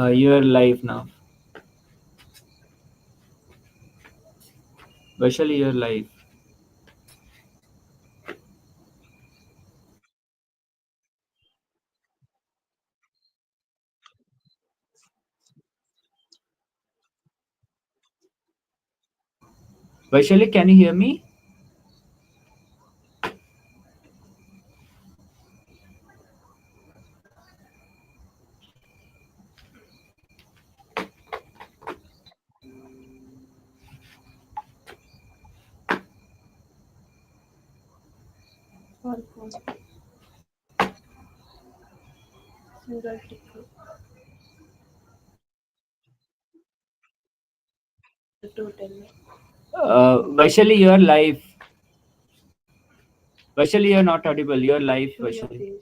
Your life now. Vaishali, your life. Vaishali, can you hear me? Vaishali, your life. Vaishali, you're not audible. Your life, Vaishali.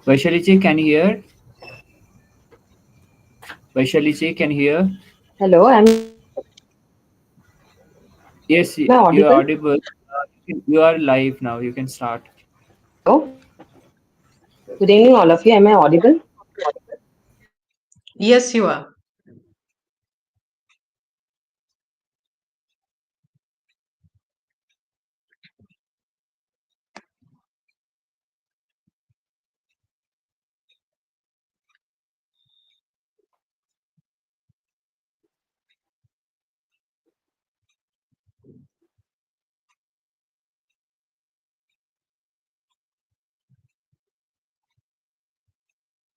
Vaishali ji, can you hear? Vaishali ji, can you hear? Hello, am I audible? Yes, you are audible. You are live now. You can start. Hello. Good evening, all of you. Am I audible? Yes, you are.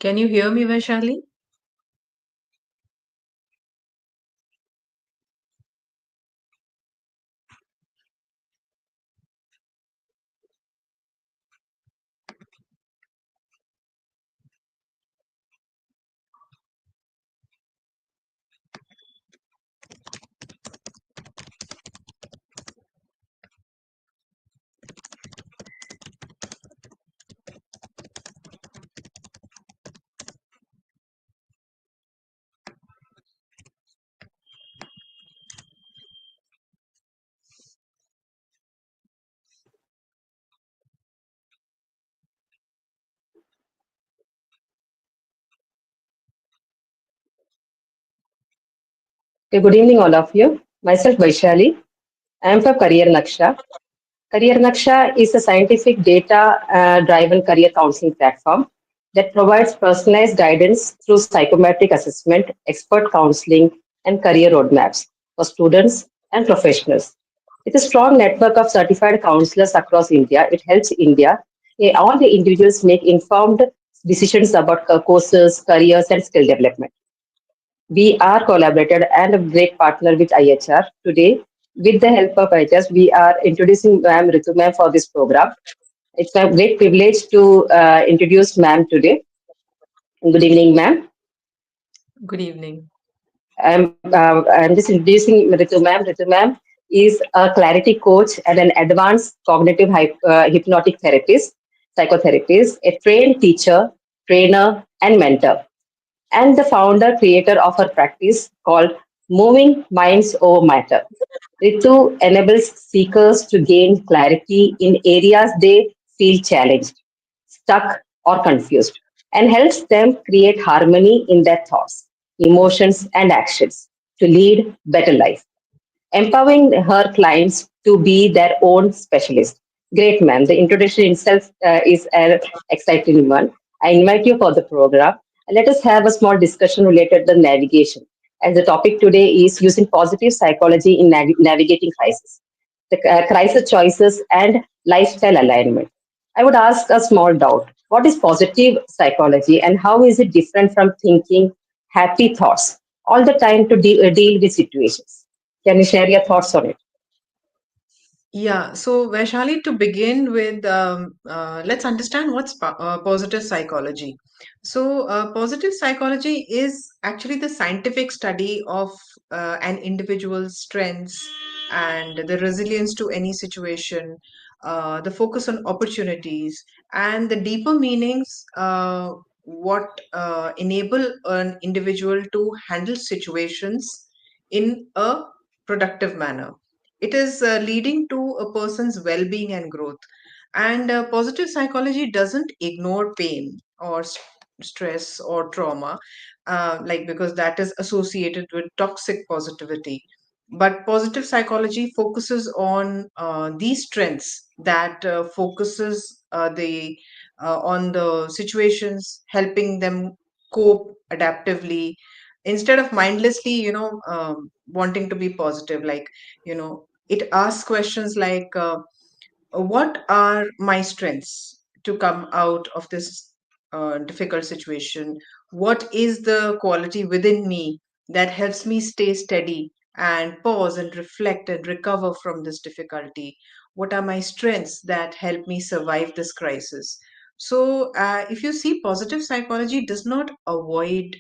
Can you hear me, Vaishali? Okay, good evening, all of you. Myself, Vaishali. I am from Career Naksha. Career Naksha is a scientific data driven career counseling platform that provides personalized guidance through psychometric assessment, expert counseling, and career roadmaps for students and professionals. With a strong network of certified counselors across India, it helps all the individuals make informed decisions about courses, careers, and skill development. We are collaborated and a great partner with IHR. Today, with the help of IHR, we are introducing Ma'am Ritu Ma'am for this program. It's a great privilege to introduce Ma'am today. Good evening, Ma'am. Good evening. I'm just introducing Ritu Ma'am. Ritu Ma'am is a clarity coach and an advanced cognitive hypnotic therapist, psychotherapist, a trained teacher, trainer, and mentor, and the founder creator of her practice called Moving Minds Over Matter. Ritu enables seekers to gain clarity in areas they feel challenged, stuck, or confused, and helps them create harmony in their thoughts, emotions, and actions to lead better life, empowering her clients to be their own specialist. Great, ma'am. The introduction itself is an exciting one. I invite you for the program. Let us have a small discussion related to navigation. As the topic today is using positive psychology in navigating crisis, the crisis choices and lifestyle alignment. I would ask a small doubt. What is positive psychology and how is it different from thinking happy thoughts all the time to deal with situations? Can you share your thoughts on it? Yeah, so Vaishali, to begin with, let's understand what's positive psychology. Positive psychology is actually the scientific study of an individual's strengths and the resilience to any situation, the focus on opportunities, and the deeper meanings, what enable an individual to handle situations in a productive manner. It is leading to a person's well-being and growth. And positive psychology doesn't ignore pain or stress or trauma, like because that is associated with toxic positivity. But positive psychology focuses on these strengths that focuses the on the situations, helping them cope adaptively instead of mindlessly, wanting to be positive. Like, it asks questions like, what are my strengths to come out of this difficult situation? What is the quality within me that helps me stay steady and pause and reflect and recover from this difficulty? What are my strengths that help me survive this crisis? So, if you see, positive psychology does not avoid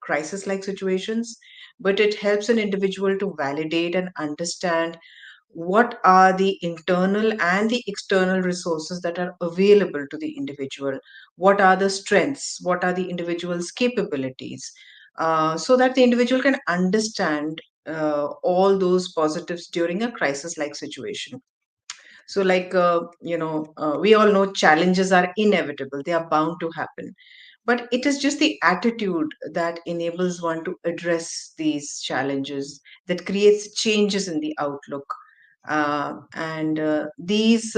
crisis like situations, but it helps an individual to validate and understand what are the internal and the external resources that are available to the individual, what are the strengths, what are the individual's capabilities, so that the individual can understand all those positives during a crisis like situation. So, like, we all know challenges are inevitable, they are bound to happen. But it is just the attitude that enables one to address these challenges, that creates changes in the outlook. And these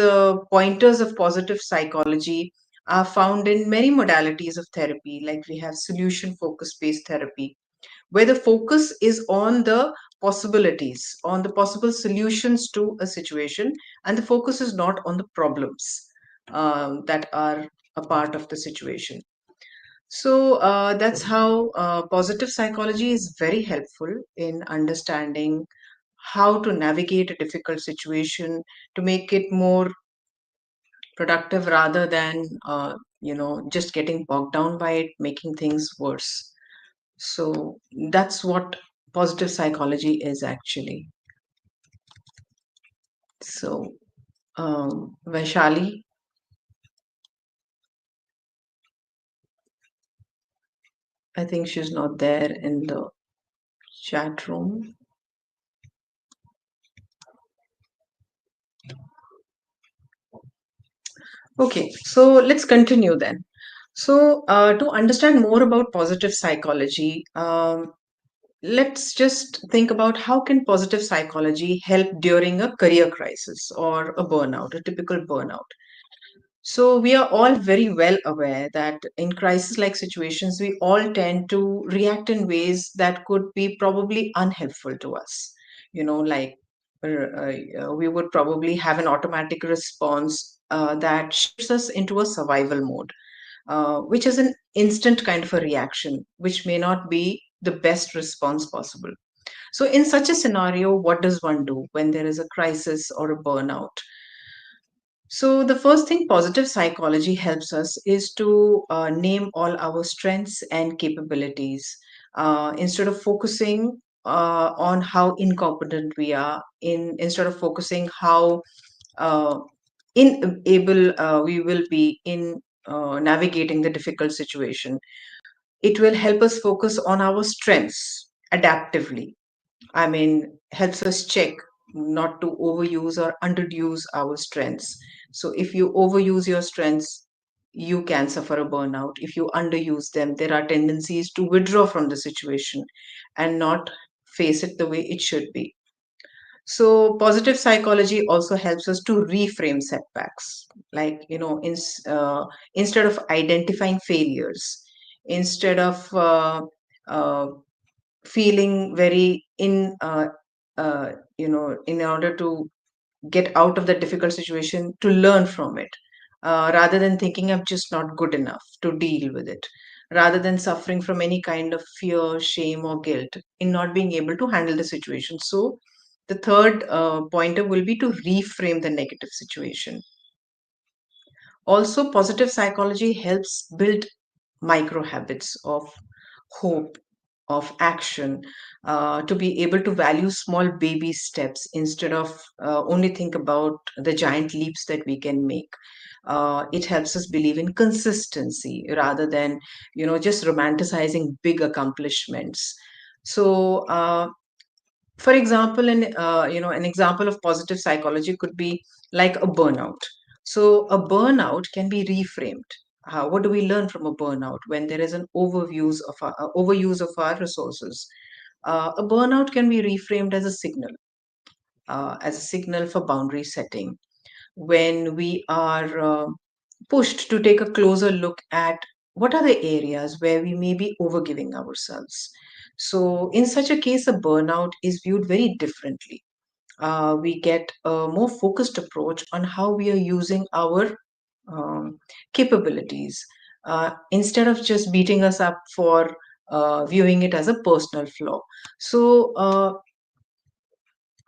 pointers of positive psychology are found in many modalities of therapy, like we have solution focus based therapy, where the focus is on the possibilities, on the possible solutions to a situation, and the focus is not on the problems that are a part of the situation. So that's how positive psychology is very helpful in understanding how to navigate a difficult situation to make it more productive rather than just getting bogged down by it, making things worse. So that's what positive psychology is actually. So, Vaishali, I think she's not there in the chat room. Okay, so let's continue then. So, to understand more about positive psychology, let's just think about how can positive psychology help during a career crisis or a burnout, a typical burnout. So we are all very well aware that in crisis like situations, we all tend to react in ways that could be probably unhelpful to us. Like we would probably have an automatic response that shifts us into a survival mode, which is an instant kind of a reaction, which may not be the best response possible. So, in such a scenario, what does one do when there is a crisis or a burnout? So, the first thing positive psychology helps us is to name all our strengths and capabilities instead of focusing on how incompetent we are, instead of focusing how uh, unable we will be in navigating the difficult situation. It will help us focus on our strengths adaptively. I mean, helps us check not to overuse or underuse our strengths. So if you overuse your strengths, you can suffer a burnout. If you underuse them, there are tendencies to withdraw from the situation and not face it the way it should be. So positive psychology also helps us to reframe setbacks. Like, instead of identifying failures, instead of uh, feeling very in order to get out of that difficult situation, to learn from it, rather than thinking I'm just not good enough to deal with it, rather than suffering from any kind of fear, shame, or guilt in not being able to handle the situation. So, the third pointer will be to reframe the negative situation. Also, positive psychology helps build micro habits of hope, of action, to be able to value small baby steps instead of only think about the giant leaps that we can make. It helps us believe in consistency rather than, just romanticizing big accomplishments. So, for example, an example of positive psychology could be like a burnout. So a burnout can be reframed. What do we learn from a burnout when there is an overuse of our resources? A burnout can be reframed as a signal for boundary setting. When we are pushed to take a closer look at what are the areas where we may be overgiving ourselves. So, in such a case, a burnout is viewed very differently. We get a more focused approach on how we are using our capabilities instead of just beating us up for viewing it as a personal flaw. So,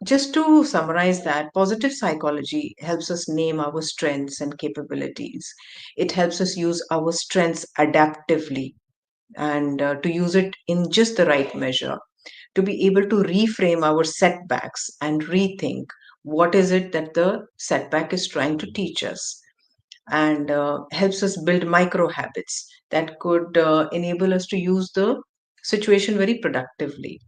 just to summarize that, positive psychology helps us name our strengths and capabilities. It helps us use our strengths adaptively and to use it in just the right measure, to be able to reframe our setbacks and rethink what is it that the setback is trying to teach us, and helps us build micro habits that could enable us to use the situation very productively.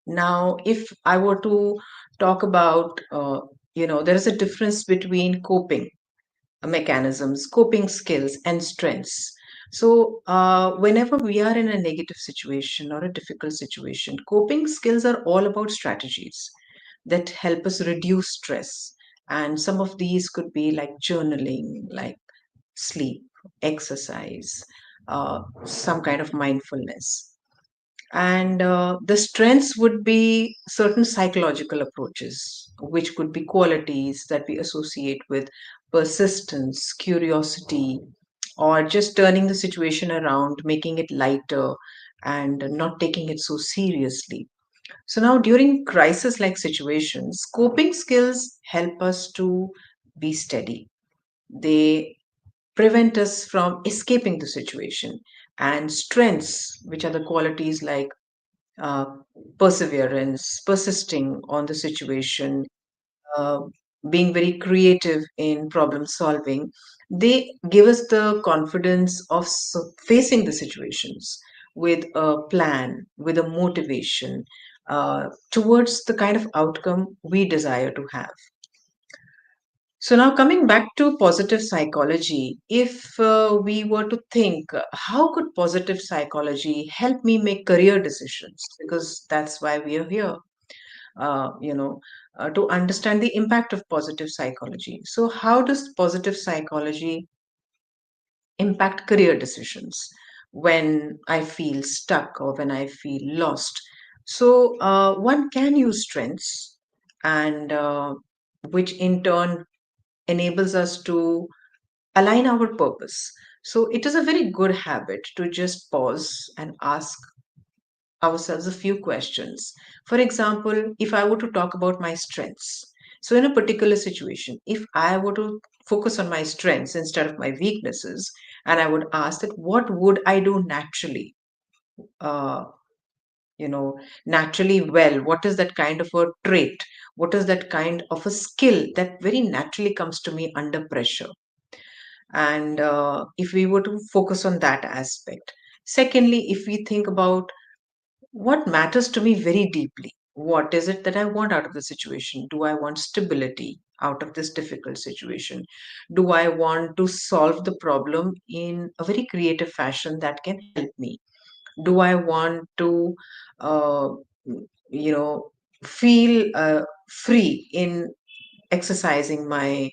Now, if I were to talk about, there is a difference between coping mechanisms, coping skills, and strengths. So, whenever we are in a negative situation or a difficult situation, coping skills are all about strategies that help us reduce stress. And some of these could be like journaling, like sleep, exercise, some kind of mindfulness. And the strengths would be certain psychological approaches, which could be qualities that we associate with persistence, curiosity, or just turning the situation around, making it lighter, and not taking it so seriously. So, now during crisis like situations, coping skills help us to be steady. They prevent us from escaping the situation. And strengths, which are the qualities like uh, perseverance, persisting on the situation, uh, being very creative in problem solving, they give us the confidence of facing the situations with a plan, with a motivation towards the kind of outcome we desire to have. So now coming back to positive psychology, if we were to think, how could positive psychology help me make career decisions? Because that's why we are here, uh, you know, to understand the impact of positive psychology. So how does positive psychology impact career decisions when I feel stuck or when I feel lost? So one can use strengths, and which in turn enables us to align our purpose. So it is a very good habit to just pause and ask ourselves a few questions. For example, if I were to talk about my strengths, so in a particular situation, if I were to focus on my strengths instead of my weaknesses, and I would ask that what would I do naturally? Uh, you know, naturally well. What is that kind of a trait? What is that kind of a skill that very naturally comes to me under pressure? And if we were to focus on that aspect. Secondly, if we think about what matters to me very deeply, what is it that I want out of the situation? Do I want stability out of this difficult situation? Do I want to solve the problem in a very creative fashion that can help me? Do I want to uh, you know feel free in exercising my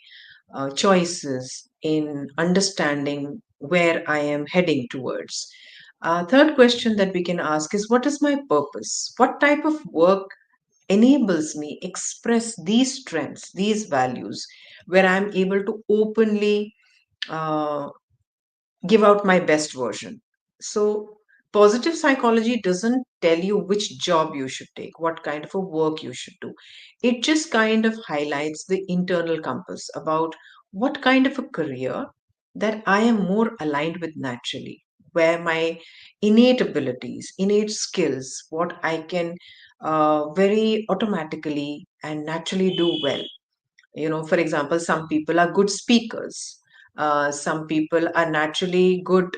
choices, in understanding where I am heading towards. Third question that we can ask is, what is my purpose? What type of work enables me express these strengths, these values, where I'm able to openly uh, give out my best version. So, positive psychology doesn't tell you which job you should take, what kind of a work you should do. It just kind of highlights the internal compass about what kind of a career that I am more aligned with naturally, where my innate abilities, innate skills, what I can very automatically and naturally do well. For example, some people are good speakers. Some people are naturally good,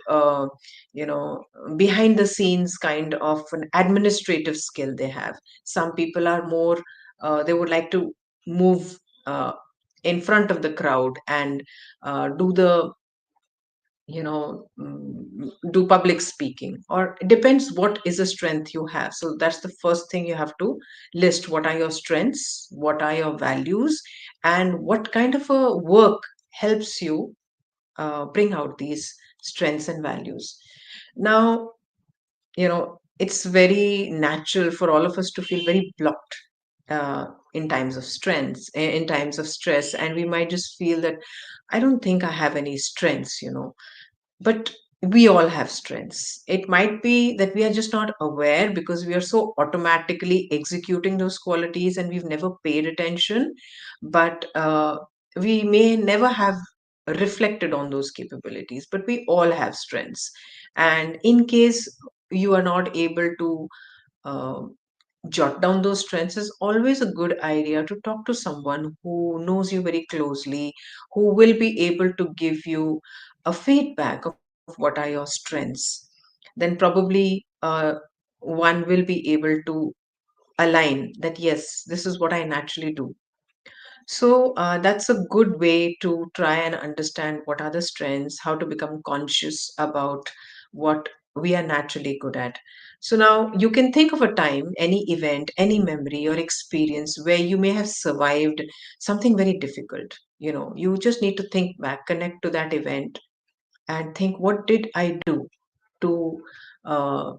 behind the scenes kind of an administrative skill they have. Some people are more, they would like to move in front of the crowd and do the do public speaking, or it depends what is a strength you have. So that's the first thing you have to list: what are your strengths, what are your values, and what kind of a work helps you bring out these strengths and values. Now, it's very natural for all of us to feel very blocked in times of strengths, in times of stress, and we might just feel that I don't think I have any strengths. But we all have strengths. It might be that we are just not aware because we are so automatically executing those qualities and we've never paid attention. But we may never have reflected on those capabilities, but we all have strengths. And in case you are not able to uh, jot down those strengths, is always a good idea to talk to someone who knows you very closely, who will be able to give you a feedback of what are your strengths. Then probably one will be able to align that, yes, this is what I naturally do. So that's a good way to try and understand what are the strengths, how to become conscious about what we are naturally good at. So now you can think of a time, any event, any memory or experience where you may have survived something very difficult. You just need to think back, connect to that event, and think, what did I do to uh,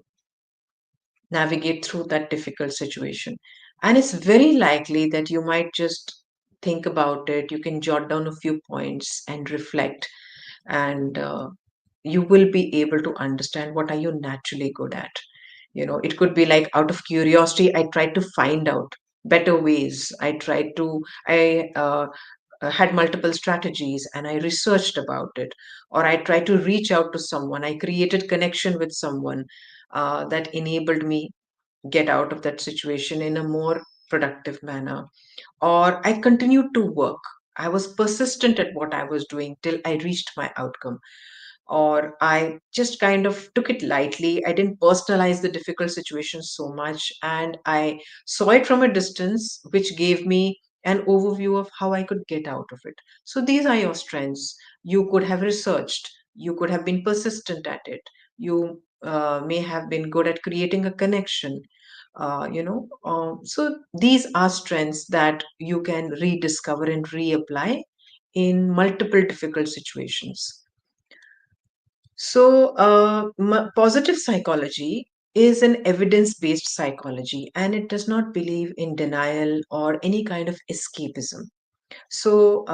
navigate through that difficult situation? And it's very likely that you might just think about it. You can jot down a few points and reflect, and you will be able to understand what are you naturally good at. It could be like, out of curiosity, I tried to find out better ways. I had multiple strategies and I researched about it, or I tried to reach out to someone. I created connection with someone that enabled me get out of that situation in a more productive manner. Or I continued to work. I was persistent at what I was doing till I reached my outcome. Or I just kind of took it lightly. I didn't personalize the difficult situation so much, and I saw it from a distance, which gave me an overview of how I could get out of it. So these are your strengths. You could have researched, you could have been persistent at it, you may have been good at creating a connection. So these are strengths that you can rediscover and reapply in multiple difficult situations. So, positive psychology is an evidence based psychology, and it does not believe in denial or any kind of escapism. So,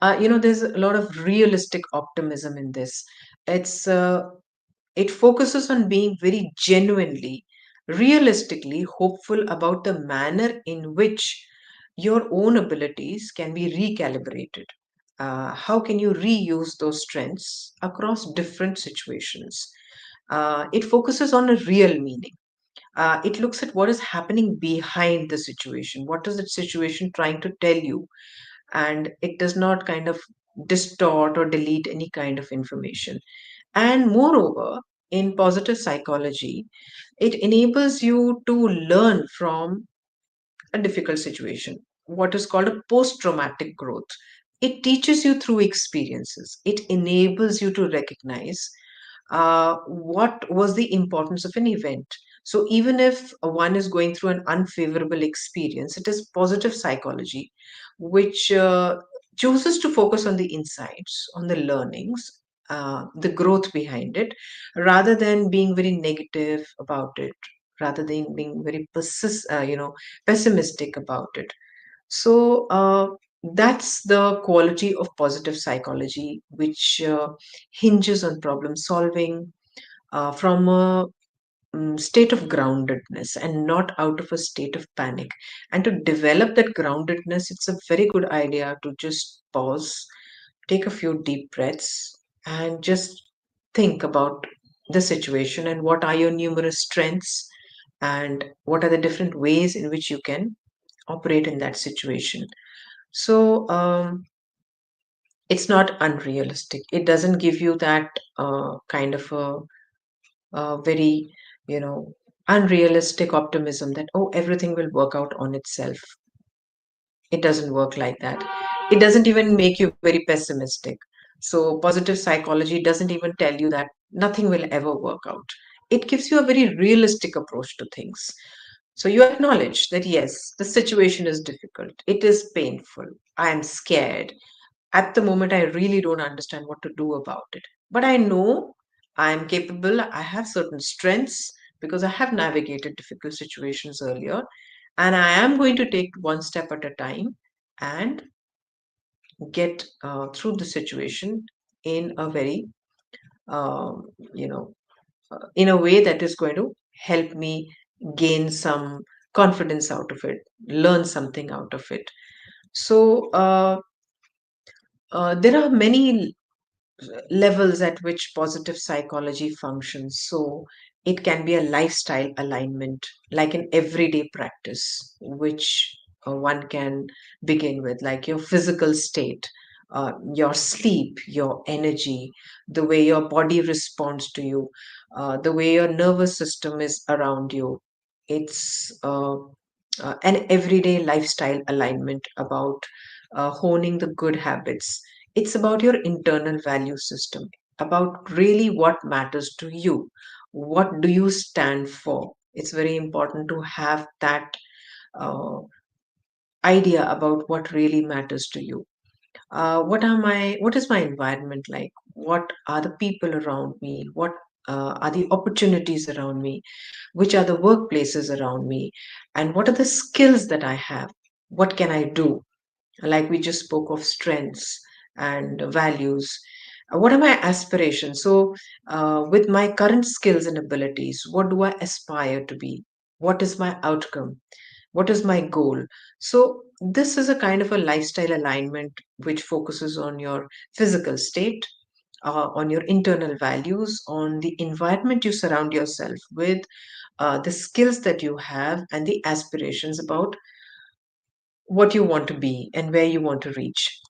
there's a lot of realistic optimism in this. It's it focuses on being very genuinely, realistically hopeful about the manner in which your own abilities can be recalibrated. How can you reuse those strengths across different situations? It focuses on a real meaning. It looks at what is happening behind the situation. What is the situation trying to tell you? And it does not kind of distort or delete any kind of information. And moreover, in positive psychology, it enables you to learn from a difficult situation, what is called a post traumatic growth. It teaches you through experiences, it enables you to recognize what was the importance of an event. So, even if one is going through an unfavorable experience, it is positive psychology which chooses to focus on the insights, on the learnings, the growth behind it, rather than being very negative about it, rather than being very pessimistic about it. So, that's the quality of positive psychology, which hinges on problem solving from a state of groundedness and not out of a state of panic. And to develop that groundedness, it's a very good idea to just pause, take a few deep breaths, and just think about the situation and what are your numerous strengths and what are the different ways in which you can operate in that situation. So, it's not unrealistic. It doesn't give you that kind of a very, you know, unrealistic optimism that, oh, everything will work out on itself. It doesn't work like that. It doesn't even make you very pessimistic. So, positive psychology doesn't even tell you that nothing will ever work out. It gives you a very realistic approach to things. So, you acknowledge that yes, the situation is difficult, it is painful, I am scared. At the moment, I really don't understand what to do about it. But I know I am capable, I have certain strengths because I have navigated difficult situations earlier. And I am going to take one step at a time and get through the situation in a very, um, you know, in a way that is going to help me gain some confidence out of it, learn something out of it. So, there are many levels at which positive psychology functions. So it can be a lifestyle alignment, like an everyday practice, which one can begin with, like your physical state, your sleep, your energy, the way your body responds to you, the way your nervous system is around you. It's an everyday lifestyle alignment about honing the good habits. It's about your internal value system, about really what matters to you. What do you stand for? It's very important to have that uh, idea about what really matters to you. What is my environment like? What are the people around me? What are the opportunities around me? Which are the workplaces around me? And what are the skills that I have? What can I do? Like we just spoke of strengths and values. What are my aspirations? So, with my current skills and abilities, what do I aspire to be? What is my outcome? What is my goal? So, this is a kind of a lifestyle alignment which focuses on your physical state, on your internal values, on the environment you surround yourself with, the skills that you have, and the aspirations about what you want to be and where you want to reach.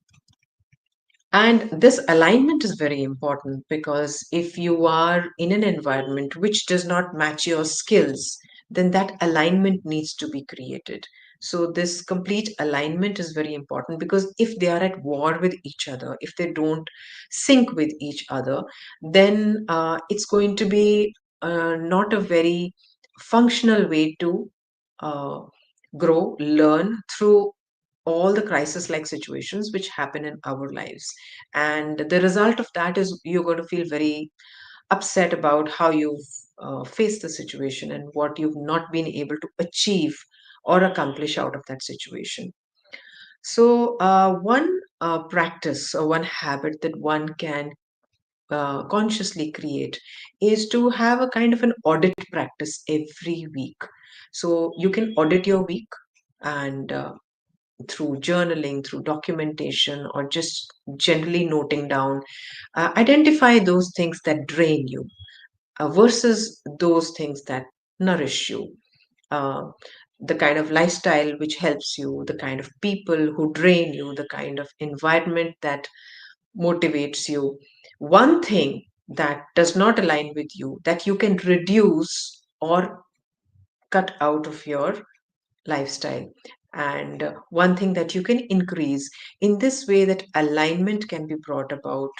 And this alignment is very important because if you are in an environment which does not match your skills, then that alignment needs to be created. So this complete alignment is very important, because if they are at war with each other, if they don't sync with each other, then it's going to be not a very functional way to uh, grow, learn through all the crisis like situations which happen in our lives. And the result of that is you're going to feel very upset about how you've faced the situation and what you've not been able to achieve or accomplish out of that situation. So, one practice or one habit that one can consciously create is to have a kind of an audit practice every week. So, you can audit your week, and through journaling, through documentation, or just generally noting down, identify those things that drain you versus those things that nourish you. Uh, the kind of lifestyle which helps you, the kind of people who drain you, the kind of environment that motivates you. One thing that does not align with you, that you can reduce or cut out of your lifestyle. And one thing that you can increase. In this way, that alignment can be brought about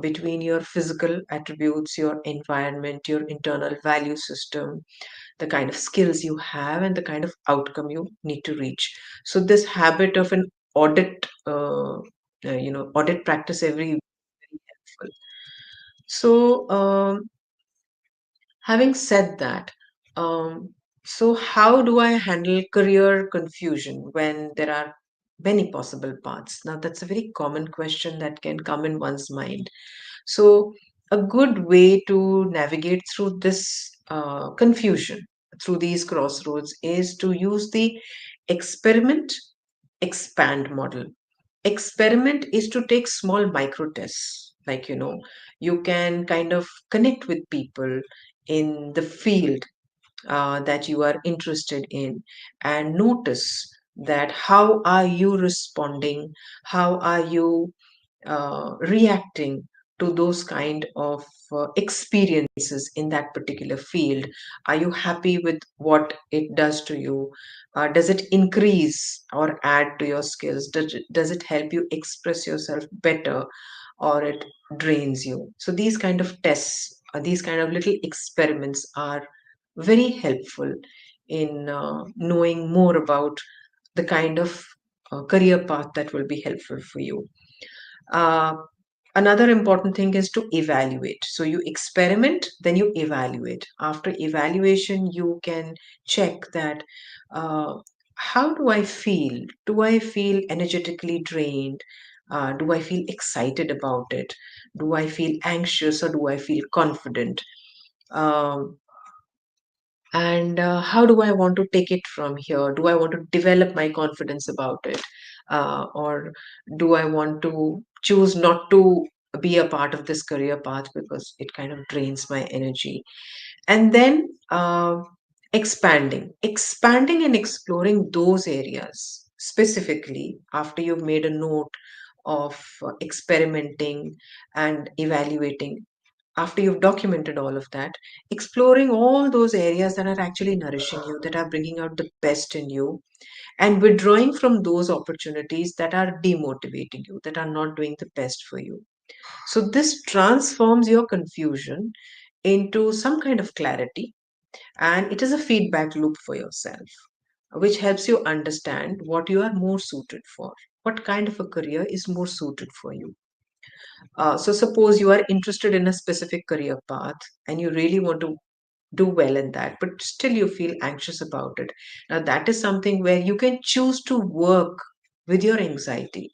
between your physical attributes, your environment, your internal value system, the kind of skills you have, and the kind of outcome you need to reach. So this habit of an audit, audit practice every week is very helpful. So having said that, um, so how do I handle career confusion when there are many possible paths? Now, that's a very common question that can come in one's mind. So, a good way to navigate through this confusion, through these crossroads, is to use the experiment expand model. Experiment is to take small micro tests, like, you can kind of connect with people in the field that you are interested in, and notice that how are you responding, how are you reacting to those kind of experiences in that particular field. Are you happy with what it does to you? Does it increase or add to your skills? Does it help you express yourself better, or it drains you? So these kind of tests, these kind of little experiments are very helpful in knowing more about the kind of career path that will be helpful for you. Uh, Another important thing is to evaluate. So you experiment, then you evaluate. After evaluation, you can check that uh, how do I feel? Do I feel energetically drained? Do I feel excited about it? Do I feel anxious, or do I feel confident? Um, and how do I want to take it from here? Do I want to develop my confidence about it, or do I want to choose not to be a part of this career path because it kind of drains my energy? And then expanding and exploring those areas specifically after you've made a note of experimenting and evaluating. After you've documented all of that, exploring all those areas that are actually nourishing you, that are bringing out the best in you, and withdrawing from those opportunities that are demotivating you, that are not doing the best for you. So, this transforms your confusion into some kind of clarity, and it is a feedback loop for yourself, which helps you understand what you are more suited for. What kind of a career is more suited for you? So suppose you are interested in a specific career path and you really want to do well in that, but still you feel anxious about it. Now, that is something where you can choose to work with your anxiety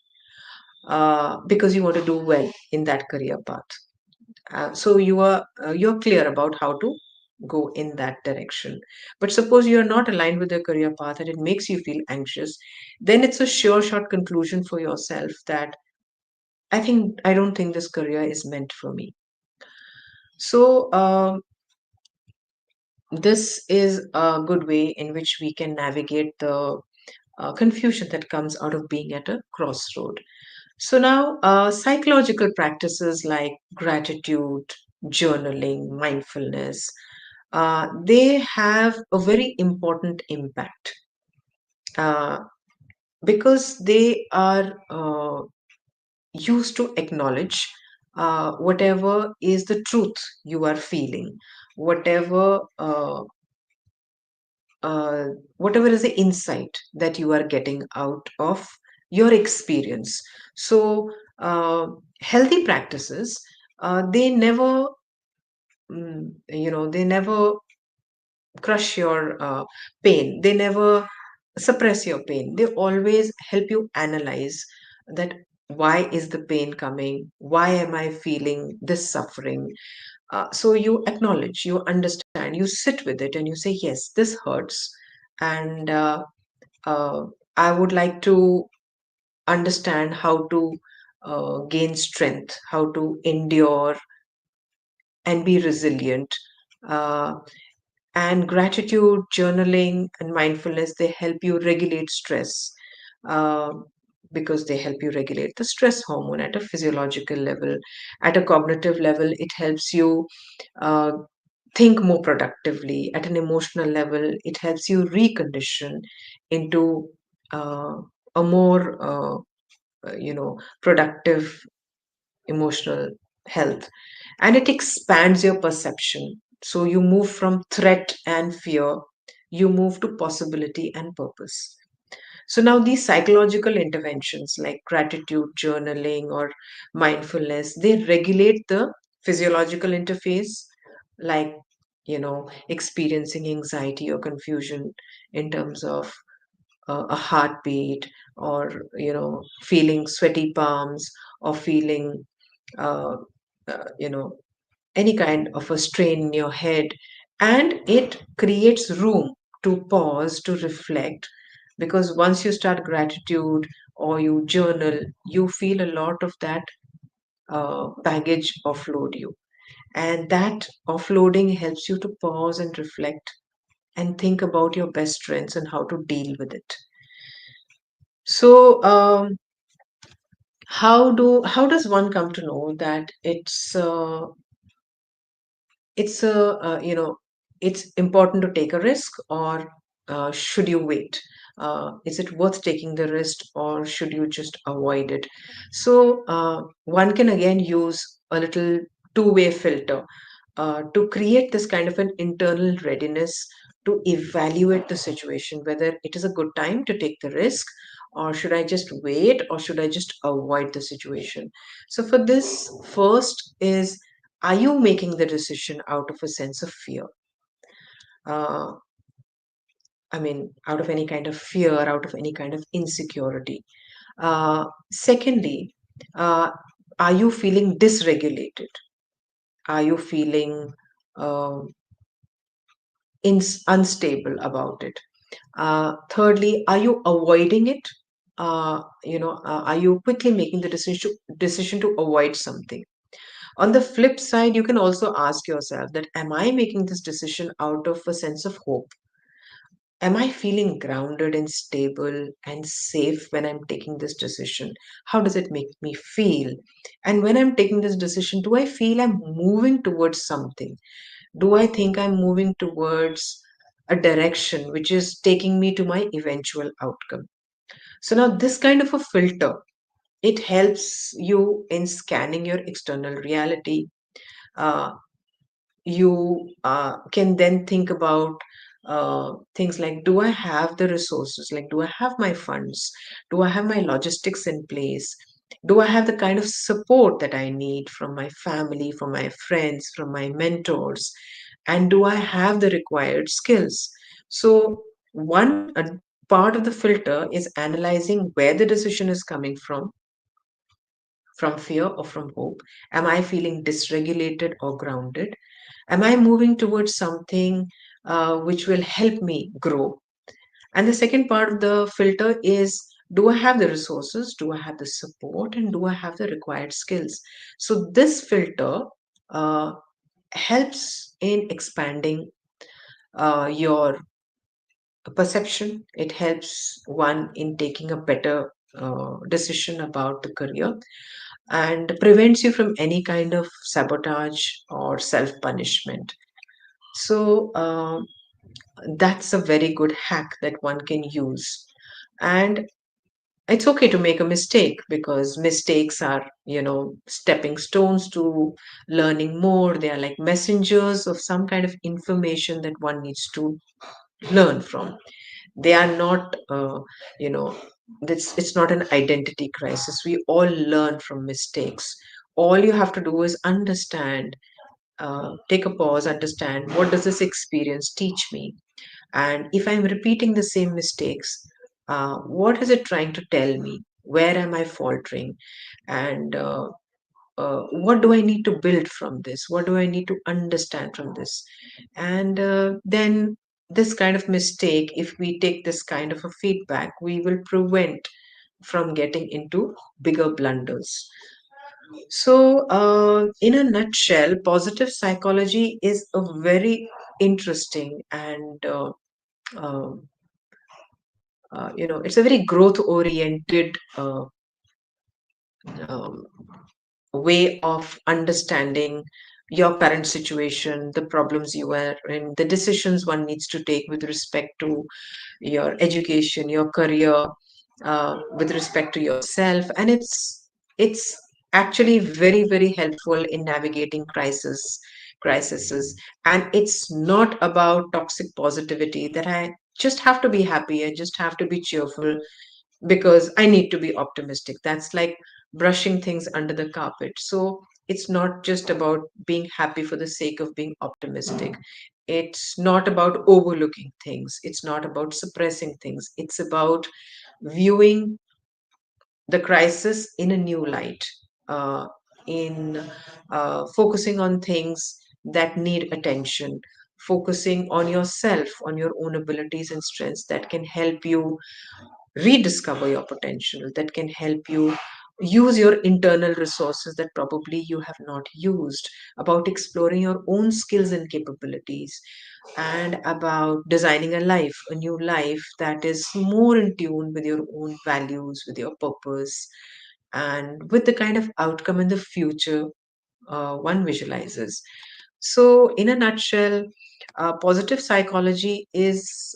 because you want to do well in that career path. So you're clear about how to go in that direction. But suppose you are not aligned with your career path and it makes you feel anxious, then it's a sure shot conclusion for yourself that I don't think this career is meant for me. So, this is a good way in which we can navigate the confusion that comes out of being at a crossroad. So, now psychological practices like gratitude, journaling, mindfulness, they have a very important impact. uh, because they are used to acknowledge whatever is the truth you are feeling, whatever uh, whatever is the insight that you are getting out of your experience. So, healthy practices, they never, they never crush your pain. They never suppress your pain. They always help you analyze that why is the pain coming? Why am I feeling this suffering? So you acknowledge, you understand, you sit with it, and you say, yes, this hurts. And uh, I would like to understand how to gain strength, how to endure and be resilient. Uh, and gratitude, journaling, and mindfulness, they help you regulate stress, uh, because they help you regulate the stress hormone at a physiological level. At a cognitive level, it helps you uh, think more productively. At an emotional level, it helps you recondition into uh, a more productive emotional health. And it expands your perception, so you move from threat and fear, you move to possibility and purpose. So now these psychological interventions like gratitude, journaling, or mindfulness, they regulate the physiological interface, like, experiencing anxiety or confusion in terms of a heartbeat, or feeling sweaty palms, or feeling uh, uh, you know any kind of a strain in your head. And it creates room to pause, to reflect, because once you start gratitude or you journal, you feel a lot of that baggage offload you, and that offloading helps you to pause and reflect and think about your best strengths and how to deal with it. So, how does one come to know that it's a it's important to take a risk, or should you wait? Is it worth taking the risk, or should you just avoid it? So, one can again use a little two-way filter to create this kind of an internal readiness to evaluate the situation, whether it is a good time to take the risk, or should I just wait, or should I just avoid the situation. So for this, first is, are you making the decision out of a sense of fear? uh, I mean, out of any kind of fear, out of any kind of insecurity. Secondly, uh, are you feeling dysregulated? Are you feeling uh, unstable about it? Thirdly, are you avoiding it? Are you quickly making the decision to avoid something? On the flip side, you can also ask yourself that, am I making this decision out of a sense of hope? Am I feeling grounded and stable and safe when I'm taking this decision? How does it make me feel? And when I'm taking this decision, do I feel I'm moving towards something? Do I think I'm moving towards a direction which is taking me to my eventual outcome? So now this kind of a filter, it helps you in scanning your external reality. Uh, you can then think about things like, do I have the resources? Like, do I have my funds? Do I have my logistics in place? Do I have the kind of support that I need from my family, from my friends, from my mentors? And do I have the required skills? So, one part of the filter is analyzing where the decision is coming from fear or from hope. Am I feeling dysregulated or grounded? Am I moving towards something which will help me grow? And the second part of the filter is, do I have the resources? Do I have the support? And do I have the required skills? So this filter uh, helps in expanding your perception. It helps one in taking a better decision about the career, and prevents you from any kind of sabotage or self punishment. So that's a very good hack that one can use. And it's okay to make a mistake, because mistakes are, stepping stones to learning more. They are like messengers of some kind of information that one needs to learn from. They are not, you know it's not an identity crisis. We all learn from mistakes. All you have to do is understand, take a pause, understand, what does this experience teach me? And if I'm repeating the same mistakes, what is it trying to tell me? Where am I faltering? And what do I need to build from this? What do I need to understand from this? And then this kind of mistake, if we take this kind of a feedback, we will prevent from getting into bigger blunders. So, in a nutshell, positive psychology is a very interesting and uh, it's a very growth oriented um, way of understanding your current situation, the problems you are in, the decisions one needs to take with respect to your education, your career, with respect to yourself. And it's actually very, very helpful in navigating crises. And it's not about toxic positivity, that I just have to be happy, I just have to be cheerful because I need to be optimistic. That's like brushing things under the carpet. So it's not just about being happy for the sake of being optimistic. It's not about overlooking things. It's not about suppressing things. It's about viewing the crisis in a new light, uh, in focusing on things that need attention, focusing on yourself, on your own abilities and strengths that can help you rediscover your potential, that can help you use your internal resources that probably you have not used, about exploring your own skills and capabilities, and about designing a life, a new life that is more in tune with your own values, with your purpose, and with the kind of outcome in the future one visualizes. So, in a nutshell, positive psychology is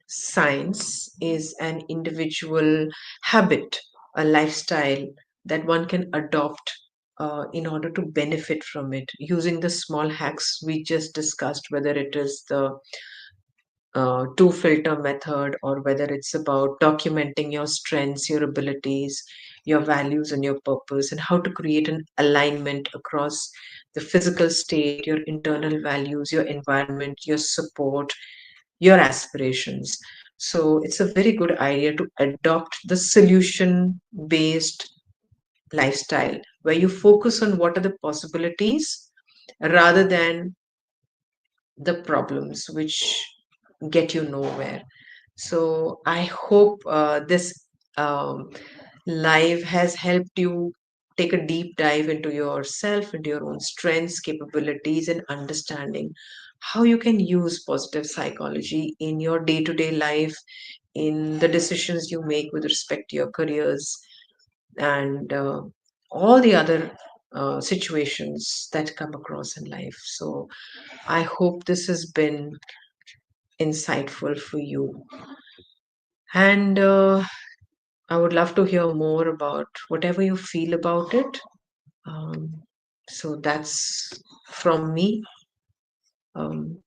science, is an individual habit, a lifestyle that one can adopt in order to benefit from it, using the small hacks we just discussed, whether it is the two filter method, or whether it's about documenting your strengths, your abilities, your values, and your purpose, and how to create an alignment across the physical state, your internal values, your environment, your support, your aspirations. So it's a very good idea to adopt the solution based lifestyle, where you focus on what are the possibilities rather than the problems, which get you nowhere. So I hope this um, live has helped you take a deep dive into yourself, into your own strengths, capabilities, and understanding how you can use positive psychology in your day to day life, in the decisions you make with respect to your careers, and all the other situations that come across in life. So I hope this has been insightful for you. And I would love to hear more about whatever you feel about it. Um, so that's from me. Um,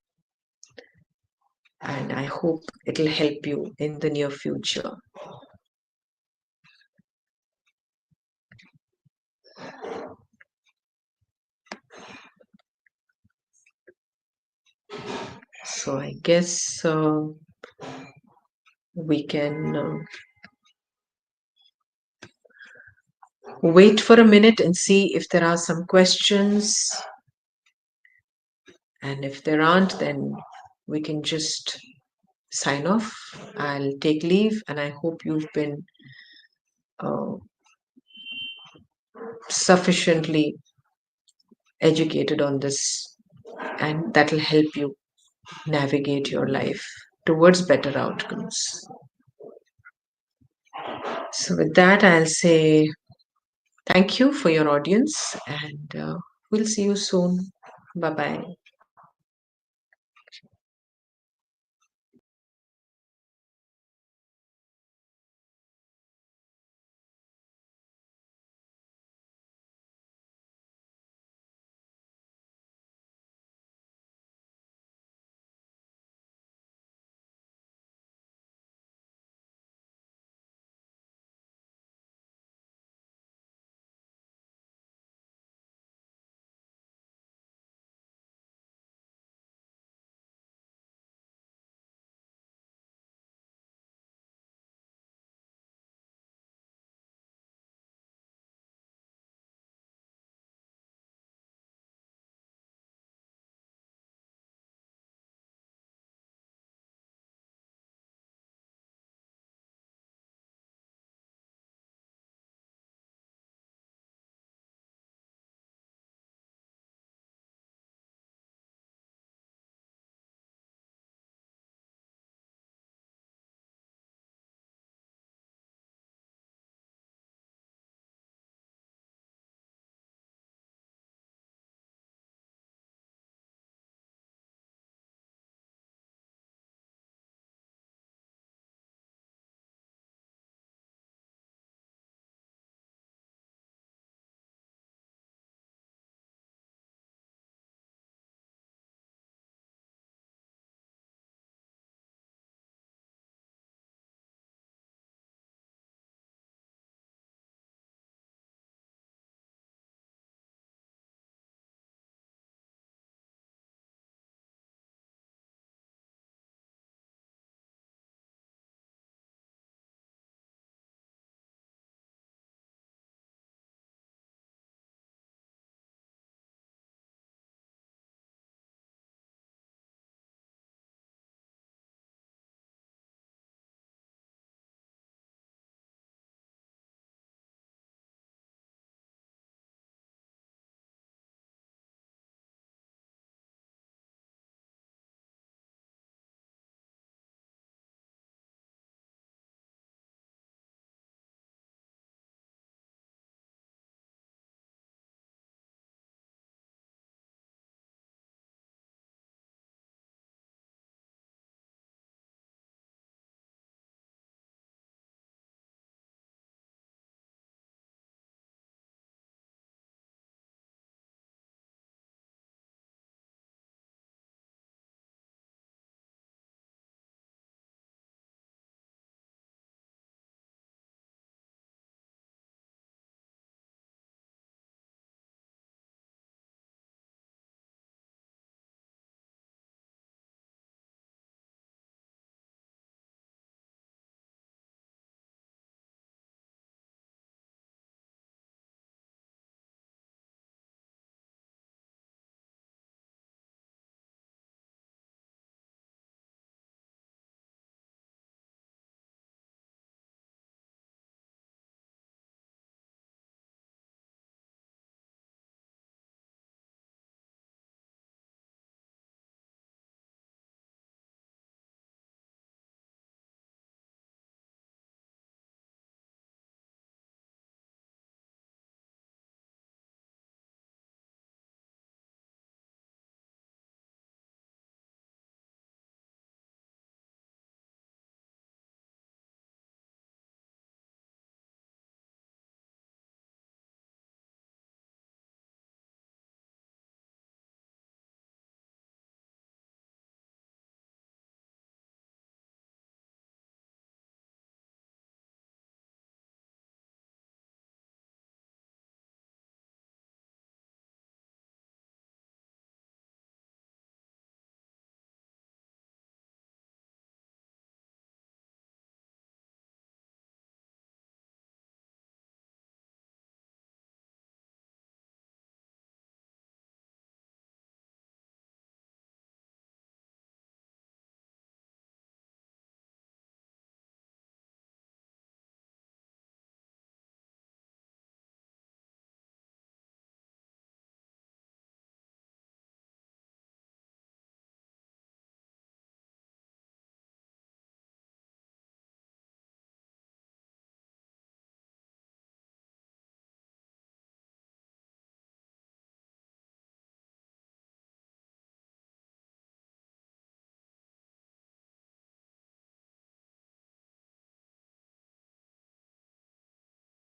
and I hope it'll help you in the near future. So I guess we can wait for a minute and see if there are some questions. And if there aren't, then we can just sign off. I'll take leave, and I hope you've been uh, sufficiently educated on this, and that'll help you navigate your life towards better outcomes. So, with that, I'll say thank you for your audience, and we'll see you soon. Bye bye.